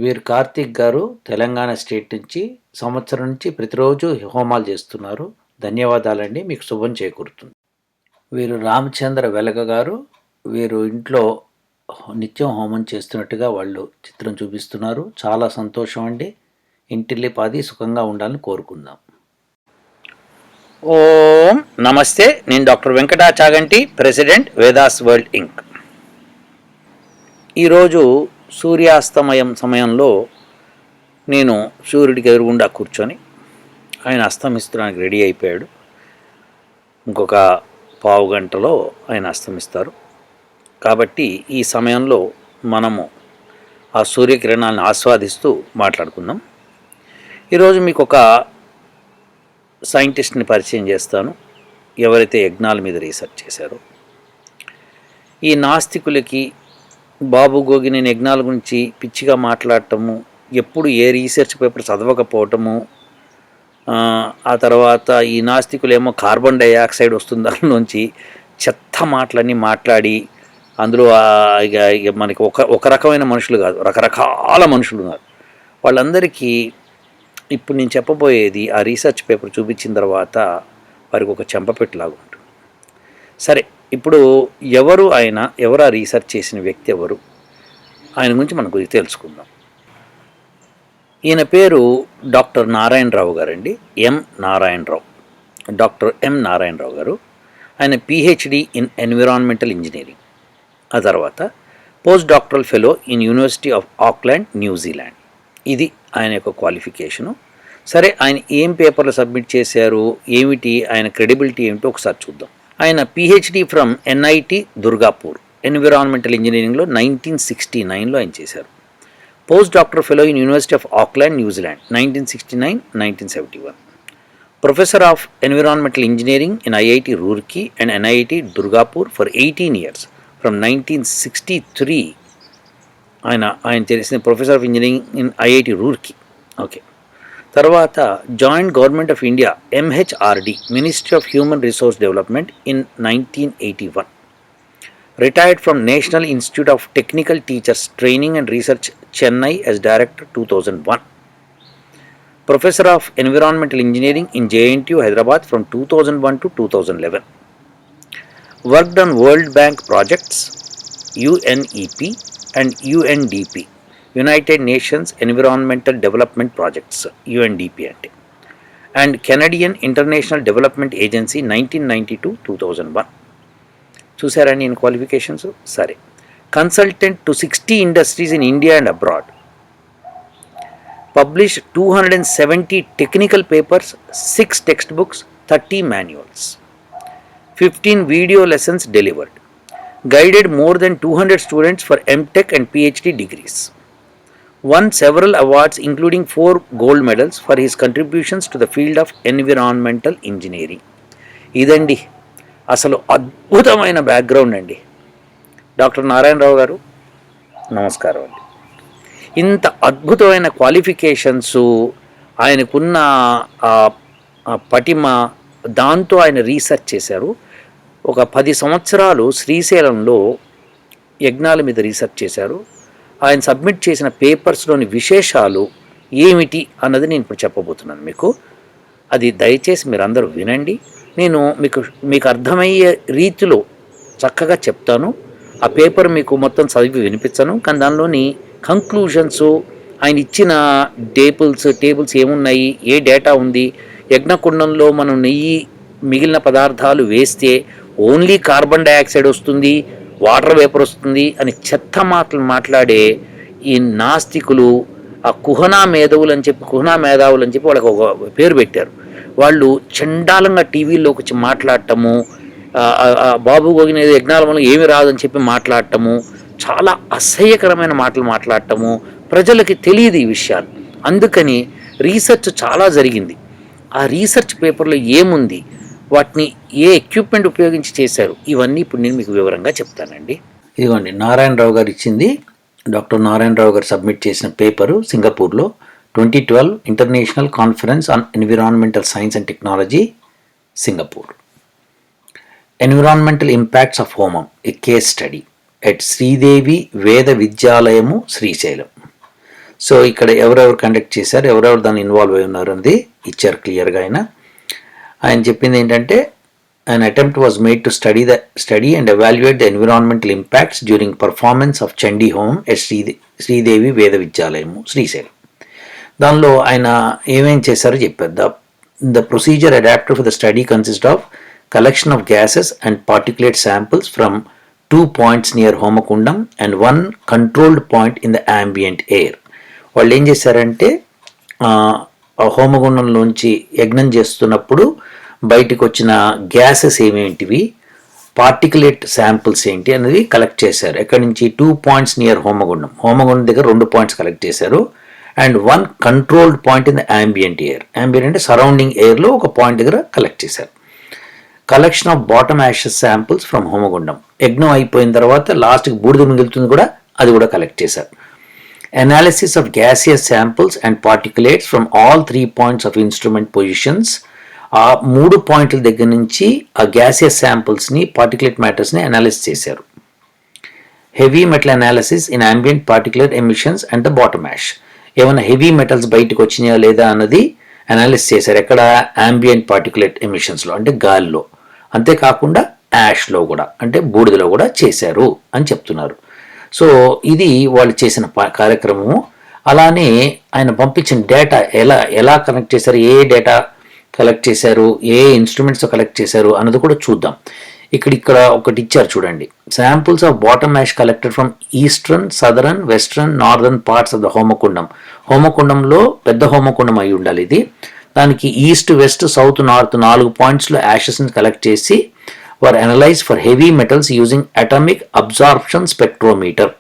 వీరు కార్తీక్ గారు తెలంగాణ స్టేట్ నుంచి సంవత్సరం నుంచి ప్రతిరోజు హోమాలు చేస్తున్నారు. ధన్యవాదాలండి. మీకు శుభం చేకూరుతుంది. వీరు రామచంద్ర వెలగ గారు. వీరు ఇంట్లో నిత్యం హోమం చేస్తున్నట్టుగా వాళ్ళు చిత్రం చూపిస్తున్నారు. చాలా సంతోషం అండి. ఇంటిల్లిపాది సుఖంగా ఉండాలని కోరుకుందాం. ఓం నమస్తే. నేను doctor Venkata Chaganti, president Vedas world inc. ఈరోజు సూర్యాస్తమయం సమయంలో నేను సూర్యుడికి ఎదురుగుండా కూర్చొని ఆయన అస్తమించడానికి రెడీ అయిపోయాడు. ఇంకొక పావు గంటలో ఆయన అస్తమిస్తారు. కాబట్టి ఈ సమయంలో మనము ఆ సూర్యకిరణాలను ఆస్వాదిస్తూ మాట్లాడుకుందాం. ఈరోజు మీకు ఒక సైంటిస్ట్ని పరిచయం చేస్తాను, ఎవరైతే యజ్ఞాల మీద రీసెర్చ్ చేశారో. ఈ నాస్తికులకి బాబు గోగినేని యజ్ఞాల గురించి పిచ్చిగా మాట్లాడటము, ఎప్పుడు ఏ రీసెర్చ్ పేపర్ చదవకపోవటము, ఆ తర్వాత ఈ నాస్తికులేమో కార్బన్ డైఆక్సైడ్ వస్తుంది దానిలోంచి చెత్త మాటలన్నీ మాట్లాడి, అందులో ఇక మనకి ఒక రకమైన మనుషులు కాదు, రకరకాల మనుషులు ఉన్నారు. వాళ్ళందరికీ ఇప్పుడు నేను చెప్పబోయేది ఆ రీసెర్చ్ పేపర్ చూపించిన తర్వాత వారికి ఒక చెంపపెట్టులాగా ఉంటుంది. సరే, ఇప్పుడు ఎవరు ఆ రీసెర్చ్ చేసిన వ్యక్తి ఎవరు, ఆయన గురించి మనం కొద్దిగా తెలుసుకుందాం. ఈయన పేరు డాక్టర్ నారాయణరావు గారండి. డాక్టర్ ఎం నారాయణరావు గారు. ఆయన పిహెచ్డి ఇన్ ఎన్విరాన్మెంటల్ ఇంజనీరింగ్, ఆ తర్వాత post doctoral fellow in university of Auckland, New Zealand. ఇది ఆయన యొక్క క్వాలిఫికేషను. సరే, ఆయన ఏం పేపర్లు సబ్మిట్ చేశారు, ఏమిటి ఆయన క్రెడిబిలిటీ ఏమిటో ఒకసారి చూద్దాం. ఆయన PhD from NIT Durgapur, environmental ఇంజనీరింగ్లో 1969లో ఆయన చేశారు. Post doctor fellow in university of Auckland, New Zealand 1969-1971. Professor of environmental engineering in IIT Roorkee and NIT Durgapur for 18 years from 1963. ఆయన చేసిన professor of engineering in IIT Roorkee. Okay. తర్వాత joint government of India, MHRD, ministry of human resource development in 1981. Retired from national institute of technical teachers training and research, Chennai, as director 2001. Professor of environmental engineering in JNTU, Hyderabad from 2001 to 2011. Worked on world bank projects, UNEP and UNDP, United Nations Environmental Development Projects, UNDP అంటే, and Canadian International Development Agency 1992-2001. చూసారండి in qualifications. సరే, consultant to 60 industries in India and abroad. Published 270 technical papers, 6 text books, 30 manuals, 15 video lessons delivered. Guided more than 200 students for MTech and PhD degrees. Won several awards including 4 gold medals for his contributions to the field of environmental engineering. ఇదండి అసలు అద్భుతమైన background అండి. Doctor Narayana Rao గారు, నమస్కారం అండి. ఇంత అద్భుతమైన qualifications, ఆయనకున్న పటిమ, దాంతో ఆయన రీసెర్చ్ చేశారు. ఒక 10 సంవత్సరాలు శ్రీశైలంలో యజ్ఞాల మీద రీసెర్చ్ చేశారు. ఆయన సబ్మిట్ చేసిన పేపర్స్లోని విశేషాలు ఏమిటి అన్నది నేను ఇప్పుడు చెప్పబోతున్నాను మీకు. అది దయచేసి మీరందరూ వినండి. నేను మీకు అర్థమయ్యే రీతిలో చక్కగా చెప్తాను. ఆ పేపర్ మీకు మొత్తం చదివి వినిపించను, కానీ దానిలోని కంక్లూజన్స్, ఆయన ఇచ్చిన టేబుల్స్ ఏమున్నాయి, ఏ డేటా ఉంది, యజ్ఞకుండంలో మనం నెయ్యి మిగిలిన పదార్థాలు వేస్తే ఓన్లీ కార్బన్ డైఆక్సైడ్ వస్తుంది, వాటర్ వేపర్ వస్తుంది అని చెత్త మాటలు మాట్లాడే ఈ నాస్తికులు, ఆ కుహనా మేధావులు అని చెప్పి వాళ్ళకి ఒక పేరు పెట్టారు. వాళ్ళు చండాలంగా టీవీలోకి వచ్చి మాట్లాడటము, బాబు గోగిన యజ్ఞాల వల్ల ఏమి రాదని చెప్పి మాట్లాడటము, చాలా అసహ్యకరమైన మాటలు మాట్లాడటము. ప్రజలకి తెలియదు ఈ విషయాలు. అందుకని రీసెర్చ్ చాలా జరిగింది. ఆ రీసెర్చ్ పేపర్లో ఏముంది, వాటిని ఏ ఎక్విప్మెంట్ ఉపయోగించి చేశారు, ఇవన్నీ ఇప్పుడు నేను మీకు వివరంగా చెప్తానండి. ఇదిగోండి నారాయణరావు గారు ఇచ్చింది. డాక్టర్ నారాయణరావు గారు సబ్మిట్ చేసిన పేపరు సింగపూర్లో 2012 international conference on environmental science and technology, Singapore. Environmental impacts of హోమం, ఏ కేస్ స్టడీ ఎట్ శ్రీదేవి వేద విద్యాలయము, శ్రీశైలం. సో ఇక్కడ ఎవరెవరు కండక్ట్ చేశారు, ఎవరెవరు దాన్ని ఇన్వాల్వ్ అయి ఉన్నారు అనేది ఇచ్చారు క్లియర్గా. ఆయన చెప్పింది ఏంటంటే, an attempt was made to study and evaluate the environmental impacts during performance of Chandi Home at Sridevi వేద విద్యాలయము, శ్రీశైలం. దానిలో ఆయన ఏమేం చేశారో చెప్పారు. The procedure adapted for the study consists of collection of gases and particulate samples from 2 points near Homakundam and 1 controlled point in the ambient air. వాళ్ళు ఏం చేశారంటే, హోమగుండంలోంచి యజ్ఞం చేస్తున్నప్పుడు బయటకు వచ్చిన గ్యాసెస్ ఏమేంటివి, పార్టికులేట్ శాంపిల్స్ ఏంటి అనేది కలెక్ట్ చేశారు. ఎక్కడి నుంచి 2 points నియర్ హోమగుండం దగ్గర 2 points కలెక్ట్ చేశారు. And 1 controlled point in the ambient air. ambient అంటే సరౌండింగ్ ఎయిర్లో ఒక పాయింట్ దగ్గర కలెక్ట్ చేశారు. Collection of bottom ashes samples from హోమగుండం, యజ్ఞం అయిపోయిన తర్వాత లాస్ట్కి బూడిద మిగులుతుంది కూడా, అది కూడా కలెక్ట్ చేశారు. Analysis of gaseous samples and particulates from all 3 points of instrument positions. ఆ 3 పాయింట్ల దగ్గర నుంచి ఆ గ్యాసియస్ శాంపిల్స్ని, పార్టికులేట్ మ్యాటర్స్ని అనాలిసిస్ చేశారు. Heavy metal analysis in ambient particulate emissions and the bottom ash. ఏమైనా హెవీ మెటల్స్ బయటకు వచ్చినాయా లేదా అన్నది అనాలిసిస్ చేశారు. ఎక్కడ? ambient particulate ఎమిషన్స్లో, అంటే గాలిలో. అంతేకాకుండా యాష్లో కూడా, అంటే బూడిదలో కూడా చేశారు అని చెప్తున్నారు. సో ఇది వాళ్ళు చేసిన కార్యక్రమము. అలానే ఆయన పంపించిన డేటా ఎలా కనెక్ట్ చేశారు, ఏ డేటా కలెక్ట్ చేశారు, ఏ ఇన్స్ట్రుమెంట్స్ కలెక్ట్ చేశారు అన్నది కూడా చూద్దాం. ఇక్కడ ఒకటి ఇచ్చారు చూడండి. Samples of bottom ash collected from eastern, southern, western, northern parts of the హోమకుండం. హోమకుండంలో పెద్ద హోమకుండం అయి ఉండాలి ఇది. దానికి ఈస్ట్, వెస్ట్, సౌత్, నార్త్ 4 పాయింట్స్లో యాషెస్ని కలెక్ట్ చేసి were analyse for heavy metals using atomic absorption spectrometer.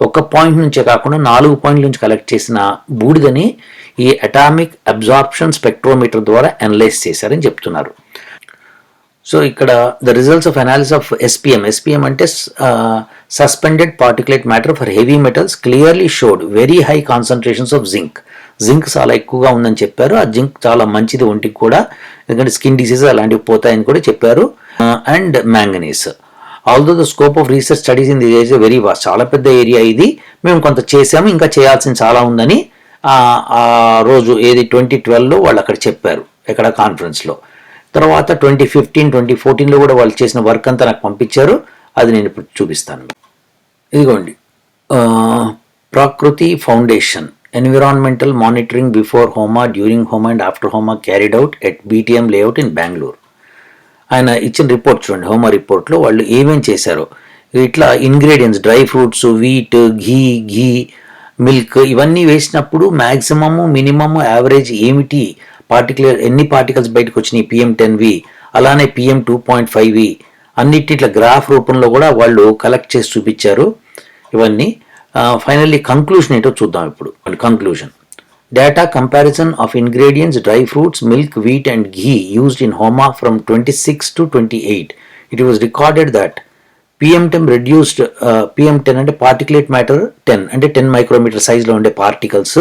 ఒక పాయింట్ నుంచే కాకుండా 4 పాయింట్ల నుంచి కలెక్ట్ చేసిన బూడిదని ఈ అటామిక్ అబ్జార్ప్షన్ స్పెక్ట్రోమీటర్ ద్వారా అనలైజ్ చేశారని చెప్తున్నారు. సో ఇక్కడ the results of analysis of SPM అంటే suspended particulate matter for heavy metals clearly showed very high concentrations of zinc చాలా ఎక్కువగా ఉందని చెప్పారు. ఆ జింక్ చాలా మంచిది ఒంటికి కూడా, ఎందుకంటే స్కిన్ డిసీజెస్ అలాంటివి పోతాయని కూడా చెప్పారు. And manganese. Although the scope of research studies in this area very vast, చాలా పెద్ద ఏరియా ఇది, మేము కొంత చేసాము, ఇంకా చేయాల్సింది చాలా ఉందని ఆ రోజు 2012లో వాళ్ళు అక్కడ చెప్పారు, ఎక్కడ కాన్ఫరెన్స్లో. తర్వాత 2015, 2014లో కూడా వాళ్ళు చేసిన వర్క్ అంతా నాకు పంపించారు. అది నేను ఇప్పుడు చూపిస్తాను. ఇదిగోండి, Prakriti foundation environmental monitoring before homa, during homa and after homa carried out at BTM layout in Bengaluru. ఆయన ఇచ్చిన రిపోర్ట్ చూడండి. హోమా రిపోర్ట్లో వాళ్ళు ఏమేం చేశారో, ఇట్లా ఇంగ్రీడియంట్స్, డ్రై ఫ్రూట్స్, వీట్, ఘీ, మిల్క్ ఇవన్నీ వేసినప్పుడు మ్యాక్సిమము, మినిమము, యావరేజ్ ఏమిటి, ఎన్ని పార్టికల్స్ బయటకు వచ్చినాయి, PM10V, అలానే PM2.5V అన్నిటి ఇట్లా గ్రాఫ్ రూపంలో కూడా వాళ్ళు కలెక్ట్ చేసి చూపించారు ఇవన్నీ. ఫైనల్లీ కంక్లూషన్ ఏంటో చూద్దాం ఇప్పుడు. Conclusion: data comparison of ingredients, dry fruits, milk, wheat and ghee used in homa from 26 to 28. It was recorded that PM10 reduced, PM10 అంటే పార్టికులేట్ మ్యాటర్ 10, అంటే 10 మైక్రోమీటర్ సైజ్లో ఉండే particles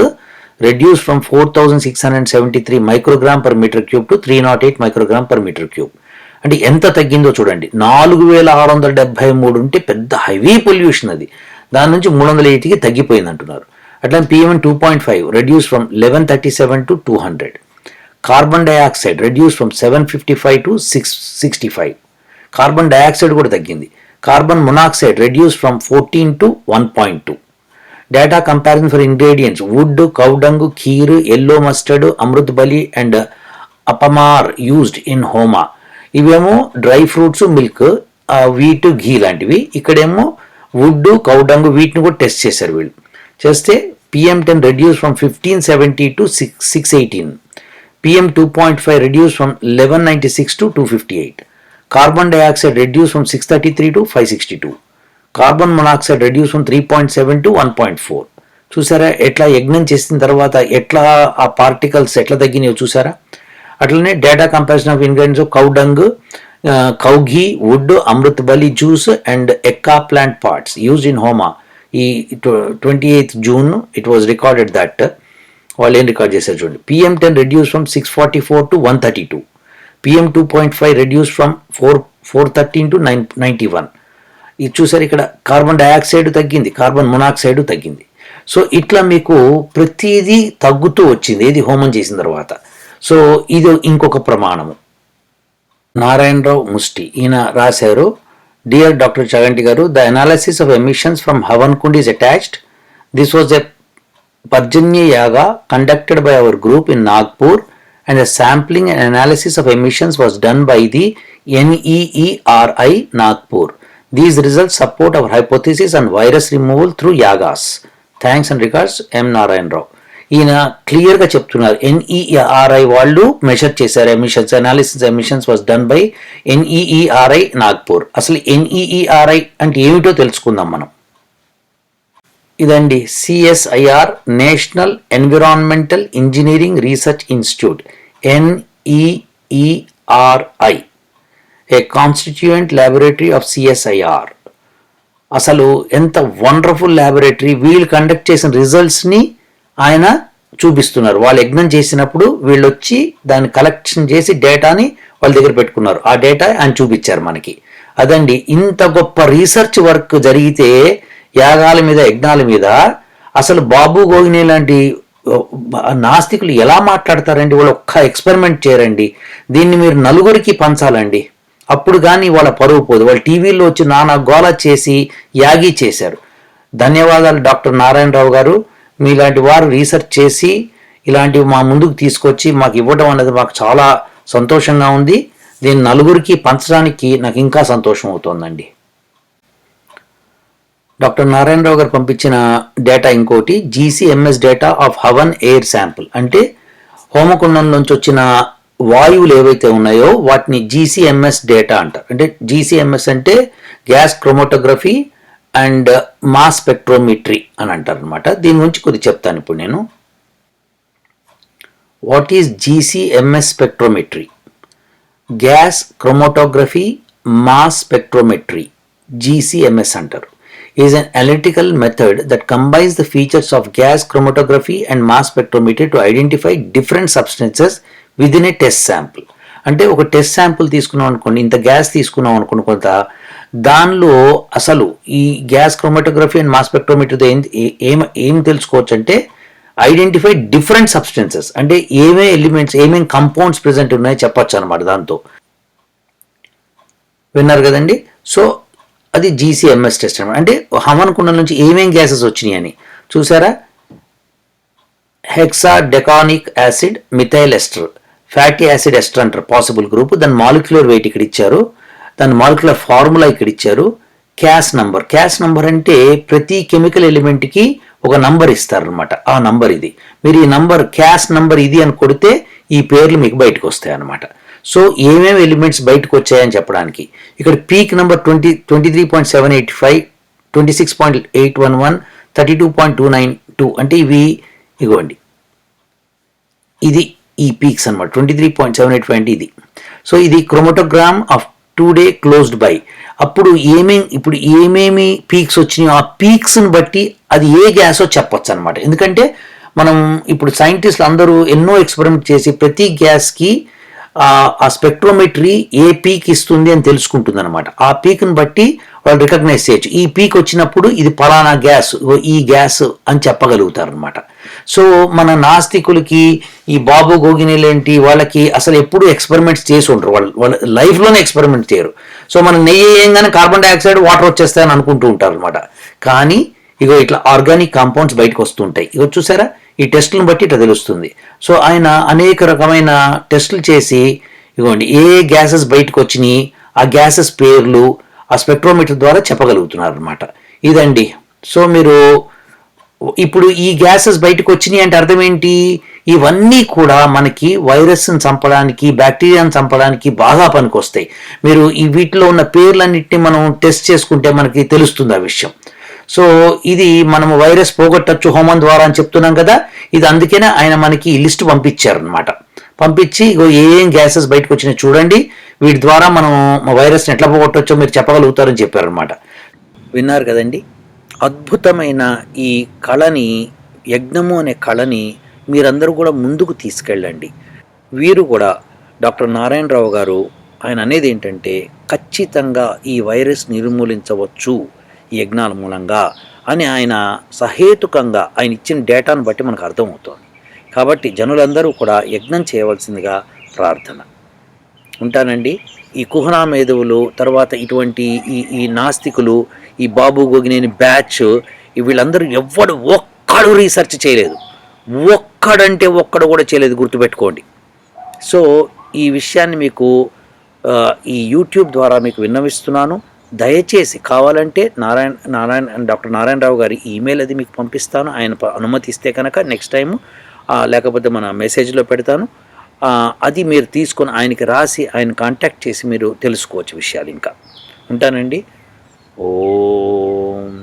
reduce from 4673 microgram per metre cube to 308 microgram per metre cube. అంటే ఎంత తగ్గిందో చూడండి. 4673 ఉంటే పెద్ద heavy pollution అది, దాని నుంచి 308కి తగ్గిపోయింది అంటున్నారు. అట్లా PM2.5 reduce from 1137 to 200. Carbon dioxide reduce from 755 to 665. Carbon dioxide కూడా తగ్గింది. Carbon monoxide reduce from 14 to 1.2. Data comparison for ingredients: wood, cow dung, kheer, yellow mustard, అమృత్ బలి అండ్ అపమార్ యూజ్డ్ ఇన్ హోమా. ఇవేమో dry fruits, milk, wheat, ghee లాంటివి. ఇక్కడేమో would, cow dung, వీటిని కూడా టెస్ట్ చేశారు వీళ్ళు. చేస్తే PM10 reduce from 1570 to 618. PM2.5 reduce from 1196 to 258. Carbon dioxide reduce from 633 to 562. Carbon monoxide reduce from 3.7 to 1.4. చూసారా ఎట్లా యజ్ఞం చేసిన తర్వాత ఎట్లా ఆ పార్టికల్స్ ఎట్లా తగ్గినాయో చూసారా. అట్లనే data comparison of ingredients: cow dung, cow ghee, wood, amrit bali juice and ekka plant parts used in homa. ఈ 28th June it was recorded that. వాళ్ళు ఏం రికార్డ్ చేశారు చూడండి. PM10 reduce from 644 to 132. PM2.5 reduce from 413 to 991. ఇది చూసారు. ఇక్కడ కార్బన్ డైఆక్సైడ్ తగ్గింది, కార్బన్ మొనాక్సైడ్ తగ్గింది. సో ఇట్లా మీకు ప్రతిదీ తగ్గుతూ వచ్చింది ఏది హోమం చేసిన తర్వాత. సో ఇది ఇంకొక ప్రమాణము. నారాయణరావు ముష్టి ఈయన రాశారు, dear doctor Chaganti garu, the analysis of emissions from havan kund is attached. This was a Parjanya yaga conducted by our group in Nagpur and the sampling and analysis of emissions was done by the NEERI Nagpur. These results support our hypothesis on virus removal through yagas. Thanks and regards, M. Narayan Rao. ఈయన క్లియర్గా చెప్తున్నారు, NEERI వాళ్ళు measure చేశారు emissions, analysis emissions was done by NEERI Nagpur. అసలు NEERI అంటే ఏమిటో తెలుసుకుందాం మనం. ఇదండి CSIR, national environmental engineering research institute, NEERI, A constituent laboratory of CSIR. అసలు ఎంత వండర్ఫుల్ ల్యాబొరేటరీ. వీళ్ళు కండక్ట్ చేసిన రిజల్ట్స్ని ఆయన చూపిస్తున్నారు. వాళ్ళు యజ్ఞం చేసినప్పుడు వీళ్ళు వచ్చి దాన్ని కలెక్షన్ చేసి డేటాని వాళ్ళ దగ్గర పెట్టుకున్నారు. ఆ డేటా ఆయన చూపించారు మనకి. అదండి, ఇంత గొప్ప రీసెర్చ్ వర్క్ జరిగితే యాగాల మీద యజ్ఞాల మీద అసలు బాబు గోగినే లాంటి నాస్తికులు ఎలా మాట్లాడతారండి? వాళ్ళు ఒక్క ఎక్స్పెరిమెంట్ చేయరండి, దీన్ని మీరు నలుగురికి పంచాలండి, అప్పుడు కానీ వాళ్ళ పరువు పోదు. వాళ్ళు టీవీలో వచ్చి నానా గోల చేసి యాగి చేశారు. ధన్యవాదాలు డాక్టర్ నారాయణరావు గారు, మీలాంటి వారు రీసెర్చ్ చేసి ఇలాంటివి మా ముందుకు తీసుకొచ్చి మాకు ఇవ్వడం అనేది మాకు చాలా సంతోషంగా ఉంది. దీన్ని నలుగురికి పంచడానికి నాకు ఇంకా సంతోషం అవుతోందండి. డాక్టర్ నారాయణరావు గారు పంపించిన డేటా ఇంకోటి, GCMS data of havan air sample. అంటే హోమకుండం నుంచి వచ్చిన వాయువులు ఏవైతే ఉన్నాయో వాటిని GCMS డేటా అంటారు. అంటే GCMS అంటే gas chromatography and mass spectrometry అని అంటారు అనమాట. దీని గురించి కొద్దిగా చెప్తాను ఇప్పుడు నేను. What is GCMS spectrometry? Gas chromatography mass spectrometry, GCMS అంటారు, is an analytical method that combines the features of gas chromatography and mass spectrometry to identify different substances within a test sample. అంటే ఒక test sample తీసుకున్నాం అనుకోండి, ఇంత gas తీసుకున్నాం అనుకోండి కొంత, దానిలో అసలు ఈ గ్యాస్ క్రోమటోగ్రఫీ అండ్ మాస్ స్పెక్ట్రోమెట్రీతో ఏం తెలుసుకోవచ్చు అంటే ఐడెంటిఫై డిఫరెంట్ సబ్స్టెన్సెస్, అంటే ఏమేమి ఎలిమెంట్స్ ఏమేమి కంపౌండ్స్ ప్రెజెంట్ ఉన్నాయో చెప్పచ్చు అనమాట. దాంతో విన్నారు కదండి. సో అది GCMS టెస్ట్ అనమాట. అంటే హవన్ కుండం నుంచి ఏమేం గ్యాసెస్ వచ్చినాయి అని చూసారా. Hexadecanoic acid, methyl ester, fatty acid ester అంటారు పాసిబుల్ గ్రూప్. దాని మాలిక్యులర్ వెయిట్ ఇక్కడ ఇచ్చారు, దాని మాలిక్యులర్ ఫార్ములా ఇక్కడ ఇచ్చారు. క్యాస్ నంబర్, క్యాస్ నంబర్ అంటే ప్రతి కెమికల్ ఎలిమెంట్కి ఒక నంబర్ ఇస్తారనమాట. ఆ నంబర్ ఇది, మీరు ఈ నంబర్ క్యాస్ నంబర్ ఇది అని కొడితే ఈ పేర్లు మీకు బయటకు వస్తాయి అన్నమాట. సో ఏమేమి ఎలిమెంట్స్ బయటకు వచ్చాయని చెప్పడానికి ఇక్కడ పీక్ నెంబర్ 23.785, 26.811, 32.292 అంటే ఇవి ఇగోండి, ఇది ఈ పీక్స్ అనమాట. 23.785 అంటే ఇది. సో ఇది క్రోమటోగ్రామ్ ఆఫ్ 2 day క్లోజ్డ్ బై. అప్పుడు ఇప్పుడు ఏమేమి పీక్స్ వచ్చినాయో ఆ పీక్స్ని బట్టి అది ఏ గ్యాసో చెప్పొచ్చు అనమాట. ఎందుకంటే మనం ఇప్పుడు సైంటిస్టులు అందరూ ఎన్నో ఎక్స్పెరిమెంట్ చేసి ప్రతి గ్యాస్కి ఆ స్పెక్ట్రోమెట్రీ ఏ పీక్ ఇస్తుంది అని తెలుసుకుంటుంది అనమాట. ఆ పీక్ని బట్టి వాళ్ళు రికగ్నైజ్ చేయొచ్చు. ఈ పీక్ వచ్చినప్పుడు ఇది పలానా గ్యాస్, ఈ గ్యాస్ అని చెప్పగలుగుతారు అనమాట. సో మన నాస్తికులకి ఈ బాబు గోగినేలేంటి వాళ్ళకి అసలు ఎప్పుడు ఎక్స్పెరిమెంట్స్ చేసి ఉంటారు, వాళ్ళ లైఫ్లోనే ఎక్స్పెరిమెంట్ చేయరు. సో మనం నెయ్యి వేయంగానే కార్బన్ డైఆక్సైడ్ వాటర్ వచ్చేస్తాయని అనుకుంటూ ఉంటారు అనమాట. కానీ ఇగో ఇట్లా ఆర్గానిక్ కాంపౌండ్స్ బయటకు వస్తుంటాయి. ఇగో చూసారా, ఈ టెస్టులను బట్టి ఇట్లా తెలుస్తుంది. సో ఆయన అనేక రకమైన టెస్టులు చేసి ఇగోండి ఏ గ్యాసెస్ బయటకు వచ్చినాయి, ఆ గ్యాసెస్ పేర్లు ఆ స్పెక్ట్రోమీటర్ ద్వారా చెప్పగలుగుతున్నారు అనమాట. ఇదండి. సో మీరు ఇప్పుడు ఈ గ్యాసెస్ బయటకు వచ్చినాయి అంటే అర్థం ఏంటి? ఇవన్నీ కూడా మనకి వైరస్ని చంపడానికి, బ్యాక్టీరియాని చంపడానికి బాగా పనికొస్తాయి. మీరు ఈ వీటిలో ఉన్న పేర్లన్నింటినీ మనం టెస్ట్ చేసుకుంటే మనకి తెలుస్తుంది ఆ విషయం. సో ఇది మనము వైరస్ పోగొట్టచ్చు హోమం ద్వారా అని చెప్తున్నాం కదా, ఇది అందుకనే ఆయన మనకి ఈ లిస్ట్ పంపించారనమాట. పంపించి ఏం గ్యాసెస్ బయటకు వచ్చినాయి చూడండి, వీటి ద్వారా మనం వైరస్ని ఎట్లా పోగొట్టచ్చో మీరు చెప్పగలుగుతారని చెప్పారనమాట. విన్నారు కదండి. అద్భుతమైన ఈ కళని, యజ్ఞము అనే కళని మీరందరూ కూడా ముందుకు తీసుకెళ్ళండి. వీరు కూడా డాక్టర్ నారాయణరావు గారు ఆయన అనేది ఏంటంటే ఖచ్చితంగా ఈ వైరస్ నిర్మూలించవచ్చు ఈ యజ్ఞాల మూలంగా అని ఆయన సహేతుకంగా ఆయన ఇచ్చిన డేటాను బట్టి మనకు అర్థమవుతోంది. కాబట్టి జనులందరూ కూడా యజ్ఞం చేయవలసిందిగా ప్రార్థన. ఉంటానండి. ఈ కుహనా మేధవులు, తర్వాత ఇటువంటి ఈ ఈ నాస్తికులు, ఈ బాబు గోగినేని బ్యాచ్, వీళ్ళందరూ ఒక్కడు రీసెర్చ్ చేయలేదు. ఒక్కడు కూడా చేయలేదు, గుర్తుపెట్టుకోండి. సో ఈ విషయాన్ని మీకు ఈ యూట్యూబ్ ద్వారా మీకు విన్నవిస్తున్నాను. దయచేసి కావాలంటే డాక్టర్ నారాయణరావు గారి ఈమెయిల్ అది మీకు పంపిస్తాను. ఆయన అనుమతిస్తే కనుక నెక్స్ట్ టైము, లేకపోతే మన మెసేజ్లో పెడతాను. అది మీరు తీసుకొని ఆయనకి రాసి ఆయన కాంటాక్ట్ చేసి మీరు తెలుసుకోవచ్చు విషయాలు. ఇంకా ఉంటానండి. ఓం